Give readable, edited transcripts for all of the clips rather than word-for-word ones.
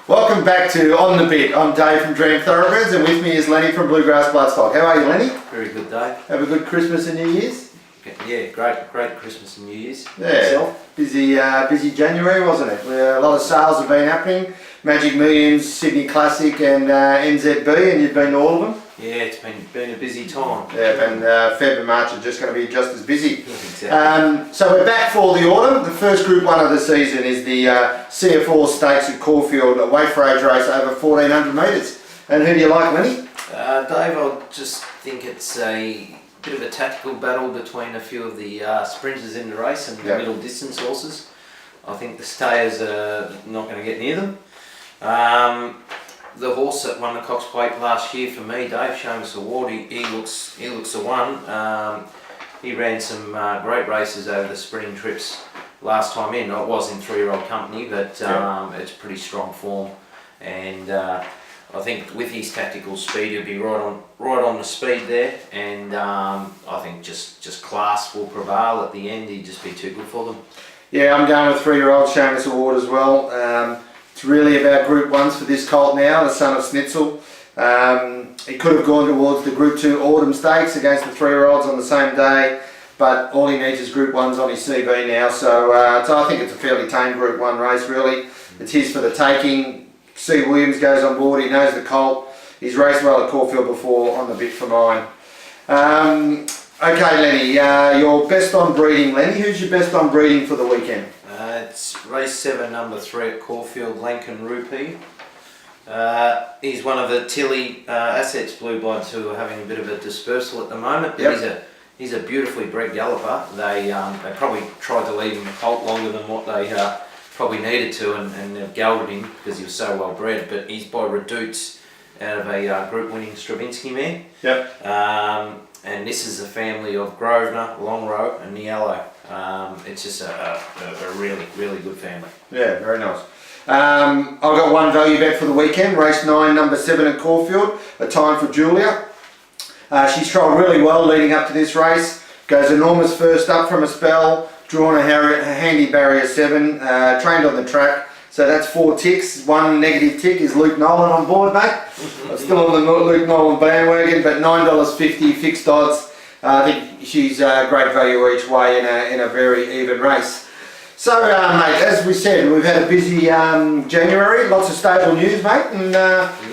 Welcome back to On the Bit. I'm Dave from Dream Thoroughbreds, and with me is Lenny from Bluegrass Bloodstock. How are you, Lenny? Very good, Dave. Have a good Christmas and New Year's? Yeah, great Christmas and New Year's. Yeah, Yourself? busy January, wasn't it? A lot of sales have been happening. Magic Millions, Sydney Classic and NZB, and you've been to all of them? Yeah, it's been a busy time. Yeah, and Feb and March are just going to be just as busy. Exactly. So we're back for the autumn. The first Group 1 of the season is the CF Orr Stakes at Caulfield, a weight for age race over 1400 metres. And who do you like, Lenny? Dave, I just think it's a bit of a tactical battle between a few of the sprinters in the race and the middle distance horses. I think the stayers are not going to get near them. The horse that won the Cox Plate last year for me, Dave, Seamus Award, he looks the one. He ran some great races over the spring trips last time in. It was in 3-year-old company, but it's pretty strong form. And I think with his tactical speed, he'll be right on the speed there. And I think just class will prevail at the end. He'd just be too good for them. Yeah, I'm going with 3-year-old Seamus Award as well. It's really about Group 1s for this colt now, the son of Snitzel. He could have gone towards the Group 2 Autumn Stakes against the 3-year-olds on the same day, but all he needs is Group 1s on his CV now, so I think it's a fairly tame Group 1 race really. It's his for the taking. C. Williams goes on board, he knows the colt. He's raced well at Caulfield before, on the bit for mine. Okay, Lenny, your best on breeding, Lenny. Who's your best on breeding for the weekend? It's race 7, number 3 at Caulfield, Lankan Rupee. He's one of the Tilly Assets Blue Bloods who are having a bit of a dispersal at the moment, but he's a beautifully bred galloper. They probably tried to leave him a colt longer than what they probably needed to, and they've gelded him because he was so well bred, but he's by Redouts out of a group winning Stravinsky mare. And this is a family of Grosvenor, Longrow and Niello. It's just a really good family. Yeah, very nice. I've got one value bet for the weekend, race 9, number 7 at Caulfield, a time for Julia. She's trialled really well leading up to this race, goes enormous first up from a spell, drawn a handy barrier 7, trained on the track. So that's 4 ticks. One negative tick is Luke Nolan on board, mate. I'm still on the Luke Nolan bandwagon, but $9.50 fixed odds. I think she's great value each way in a very even race. So, mate, as we said, we've had a busy January. Lots of stable news, mate. And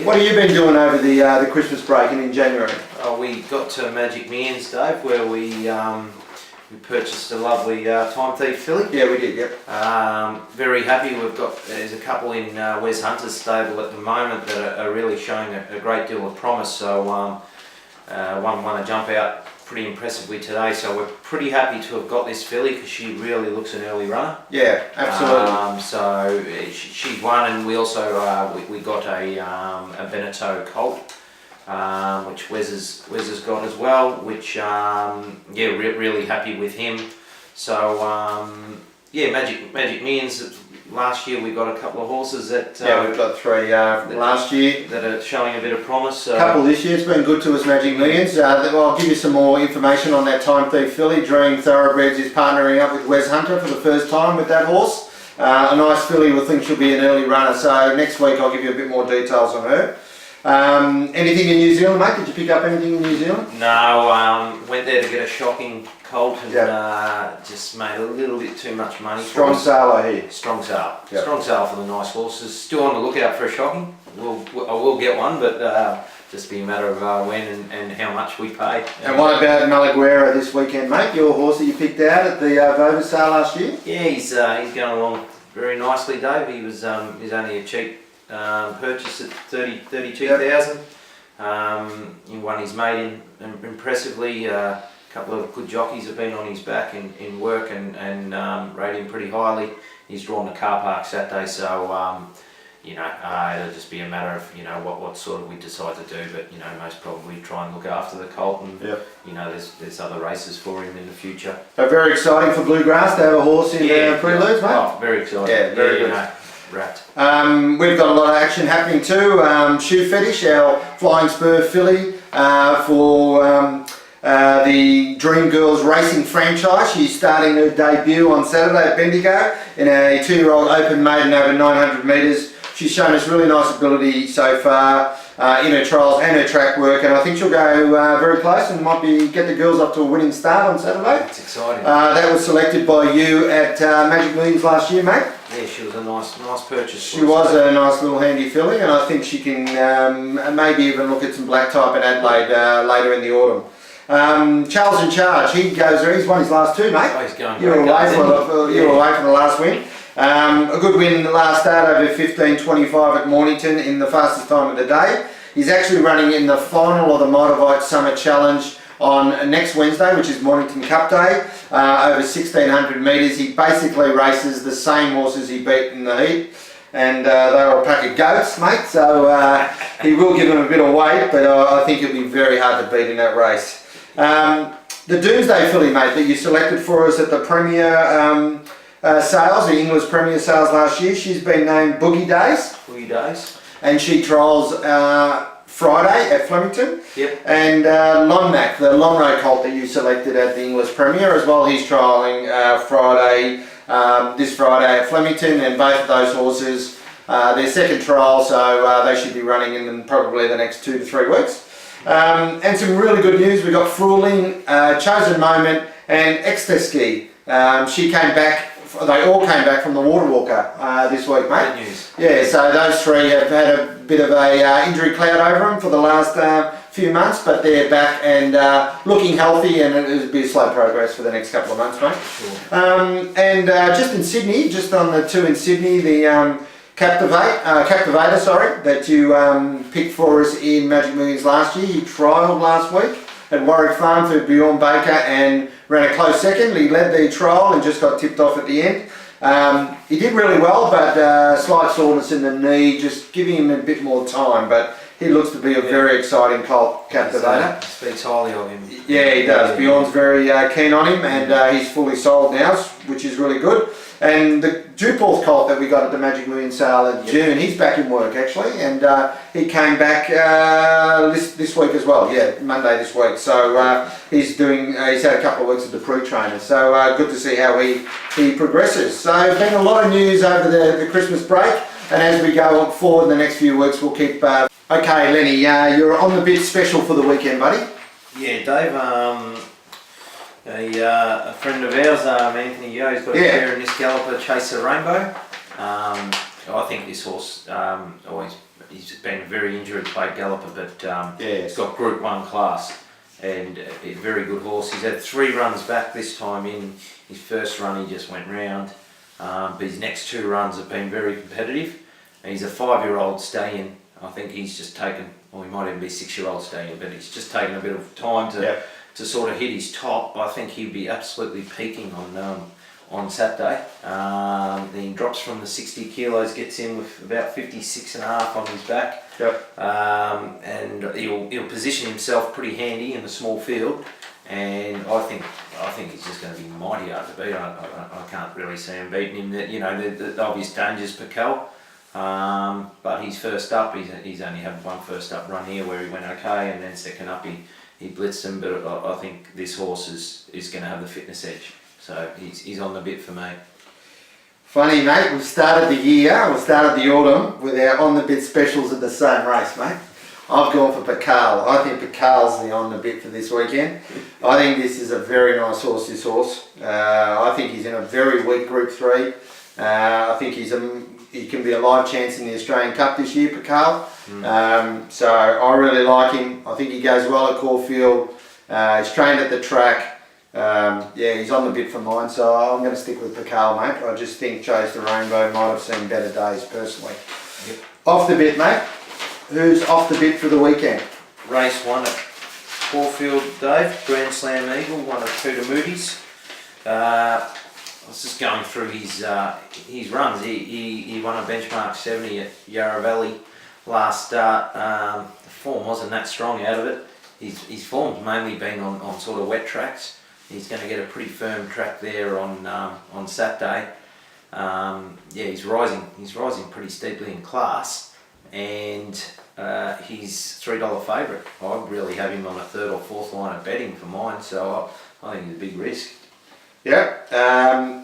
what have you been doing over the Christmas break and in January? We got to Magic Millions, Dave, where we purchased a lovely Time Thief filly. Yeah, we did, yep. Very happy. There's a couple in Wes Hunter's stable at the moment that are really showing a great deal of promise. So one won a jump out pretty impressively today. So we're pretty happy to have got this filly because she really looks an early runner. Yeah, absolutely. So she's won, and we also we got a Veneto colt. Which Wes has got as well, which really happy with him. So Magic Millions. Last year we got a couple of horses that we've got 3 last year that are showing a bit of promise. A couple this year. It's been good to us, Magic Millions. I'll give you some more information on that Time Thief filly. Dream Thoroughbreds is partnering up with Wes Hunter for the first time with that horse. A nice filly. We think she'll be an early runner. So next week I'll give you a bit more details on her. Anything in New Zealand, mate? Did you pick up anything in New Zealand? No, went there to get a shocking colt and just made a little bit too much money. Strong sale, I hear. Strong sale. Yep. Strong sale for the nice horses. Still on the lookout for a shocking. I will get one, but just be a matter of when and how much we pay. And what about Malaguera this weekend, mate? Your horse that you picked out at the Vova sale last year? Yeah, he's going along very nicely, Dave. He's only a cheap purchase at 32,000. He won his maiden impressively. A couple of good jockeys have been on his back in work and rate him pretty highly. He's drawn the car park Saturday, so it'll just be a matter of what sort of we decide to do. But most probably try and look after the colt, and there's other races for him in the future. So very exciting for Bluegrass to have a horse in preludes, mate. Oh, very exciting. Yeah, very good. Wrapped. We've got a lot of action happening too. Shoe Fetish, our Flying Spur filly for the Dream Girls Racing franchise. She's starting her debut on Saturday at Bendigo in a 2-year-old open maiden over 900 metres. She's shown us really nice ability so far in her trials and her track work, and I think she'll go very close and might get the girls up to a winning start on Saturday. That's exciting. That was selected by you at Magic Millions last year, mate. Yeah, she was a nice purchase. She was a nice little handy filly, and I think she can maybe even look at some black type at Adelaide later in the autumn. Charles in Charge, he's won his last two, mate. Oh, he's going you were away from the last win. A good win in the last start over 15:25 at Mornington in the fastest time of the day. He's actually running in the final of the Motivite Summer Challenge on next Wednesday, which is Mornington Cup Day, over 1600 metres. He basically races the same horses he beat in the heat, and they were a pack of goats, mate, so he will give them a bit of weight, but I think he'll be very hard to beat in that race. The Doomsday filly, mate, that you selected for us at the Premier sales, the English Premier sales last year, she's been named Boogie Days. Boogie Days. And she trials Friday at Flemington. Yep. And Lonmac, the Lonro colt that you selected at the English Premier as well, he's trialling this Friday at Flemington, and both of those horses, their second trial, so they should be running in probably the next 2 to 3 weeks. And some really good news, we got Fruling, Chosen Moment and Ecstasy. She came back. They all came back from the Water Walker this week, mate. Good news. Yeah, so those three have had a bit of a injury cloud over them for the last few months, but they're back and looking healthy, and it'll be a slow progress for the next couple of months, mate. Sure. Just in Sydney, just on the two in Sydney, the Captivator, that you picked for us in Magic Millions last year. He trialled last week at Warwick Farm through Bjorn Baker and ran a close second. He led the trial and just got tipped off at the end. He did really well, but slight soreness in the knee, just giving him a bit more time, but he looks to be a very exciting colt, Captivator. Speaks highly of him. Yeah, he does. Bjorn's very keen on him, and he's fully sold now, which is really good. And the Dewporth colt that we got at the Magic Million sale in June, he's back in work actually, and he came back this week as well. Yeah, Monday this week. So he's had a couple of weeks of the pre-trainer. So good to see how he progresses. So been a lot of news over the Christmas break, and as we go forward in the next few weeks, we'll keep. Okay, Lenny, you're on the bid special for the weekend, buddy. Yeah, Dave. A friend of ours, Anthony Yo's got a pair in this galloper, Chaser Rainbow. I think this horse, he's been a very injury-plagued galloper, but he's got Group 1 class, and a very good horse. He's had 3 runs back this time. In his first run he just went round, but his next 2 runs have been very competitive. And he's a 5-year-old stallion. I think he's just taken, well, he might even be a 6-year-old stallion, but he's just taken a bit of time to sort of hit his top. I think he'll be absolutely peaking on Saturday. Then he drops from the 60 kilos, gets in with about 56.5 on his back. Yep. And he'll position himself pretty handy in the small field. And I think he's just going to be mighty hard to beat. I can't really see him beating him. The obvious dangers Pacal. But he's first up. He's only had one first up run here where he went okay, and then second up he blitzed him. But I think this horse is going to have the fitness edge. So he's on the bit for me. Funny, mate, we've started the autumn with our on the bit specials at the same race, mate. I've gone for Pacal. I think Pacal's the on the bit for this weekend. I think this is a very nice horse, this horse. I think he's in a very weak Group 3. I think he can be a live chance in the Australian Cup this year, Pacal. So I really like him. I think he goes well at Caulfield. He's trained at the track. He's on the bit for mine, so I'm going to stick with Pacal, mate. I just think Chase the Rainbow might have seen better days personally. Yep. Off the bit, mate. Who's off the bit for the weekend? Race 1 at Caulfield, Dave. Grand Slam Eagle, one of Peter Moody's. I was just going through his runs. He won a benchmark 70 at Yarra Valley last start. The form wasn't that strong out of it. His form's mainly been on sort of wet tracks. He's going to get a pretty firm track there on Saturday. He's rising pretty steeply in class, and he's $3 favourite. I'd really have him on a 3rd or 4th line of betting for mine, so I think he's a big risk. Yeah,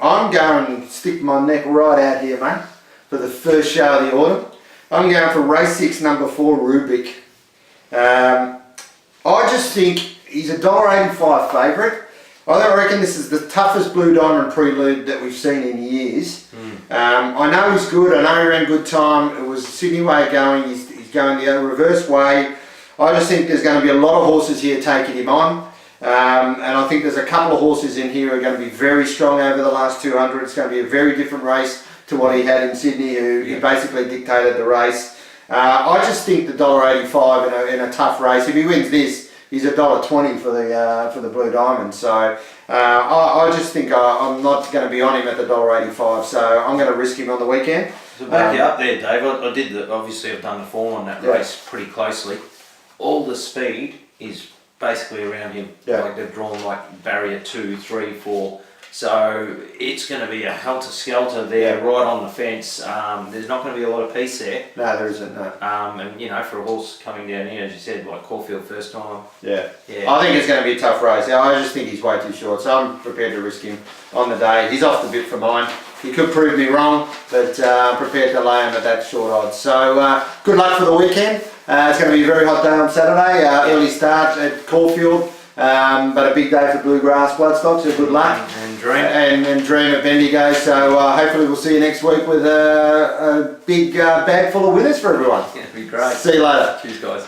I'm going to stick my neck right out here, mate, for the first show of the autumn. I'm going for race 6, number 4, Rubik. I just think he's $1.85 favourite. I reckon this is the toughest Blue Diamond prelude that we've seen in years. I know he's good. I know he ran good time. It was Sydney way going. He's going the reverse way. I just think there's going to be a lot of horses here taking him on. And I think there's a couple of horses in here who are going to be very strong over the last 200. It's going to be a very different race to what he had in Sydney, who basically dictated the race. I just think the $1.85 in a tough race. If he wins this, he's $1.20 for the Blue Diamond. So I just think I'm not going to be on him at the $1.85. So I'm going to risk him on the weekend. To back you up there, Dave, I did obviously I've done the form on that race pretty closely. All the speed is basically around him. Like they've drawn like barrier 2, 3, 4. So it's going to be a helter-skelter there, right on the fence. There's not going to be a lot of peace there. No, there isn't, no. And, you know, for a horse coming down here, as you said, like Caulfield first time. Yeah. I think it's going to be a tough race. I just think he's way too short, so I'm prepared to risk him on the day. He's off the bit for mine. He could prove me wrong, but I'm prepared to lay him at that short odds. So good luck for the weekend. It's going to be a very hot day on Saturday. Early start at Caulfield. But a big day for Bluegrass Bloodstock, so good luck. And Dream. And Dream at Bendigo, so hopefully we'll see you next week with a big bag full of winners for everyone. Yeah, it'd be great. See you later. Cheers, guys.